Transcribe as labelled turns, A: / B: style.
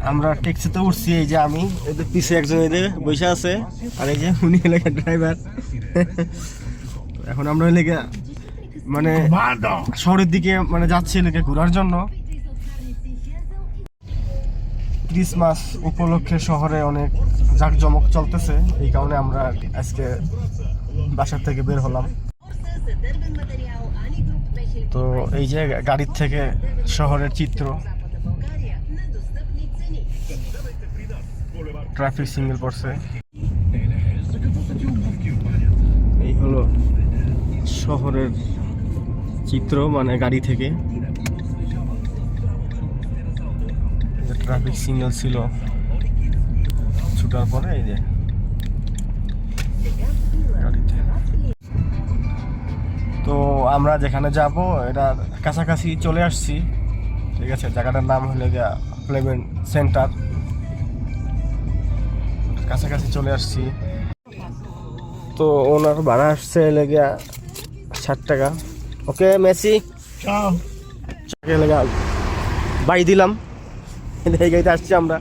A: আমরা ট্যাক্সিতে উঠছি, এই যে আমি, এদের পিছে একজন এদের বসে আছে, আর এই যে উনি এলাকার ড্রাইভার। এখন আমরা এলাকা মানে শহরের দিকে মানে যাচ্ছি এলাকা ঘোরার জন্য। ক্রিসমাস উপলক্ষে শহরে অনেক জাঁকজমক চলতেছে, এই কারণে আমরা আজকে বাসার থেকে বের হলাম। তো এই যে গাড়ির থেকে শহরের চিত্র, ট্রাফিক সিগন্যাল পড়ছে। এই হলো শহরের চিত্র, মানে গাড়ি থেকে ট্রাফিক সিগন্যাল ছিল ছুটার পরে, এই যে গাড়িতে। তো আমরা যেখানে যাব এটা কাছাকাছি চলে আসছি, ঠিক আছে। জায়গাটার নাম হলো গিয়া প্লেমেন্ট সেন্টার, কাছাকাছি চলে আসছি। তো ওনার ভাড়া আসছে লেগে 60 টাকা। ওকে মেসি, বাড়ি দিলাম, এই গাড়িতে আসছি আমরা।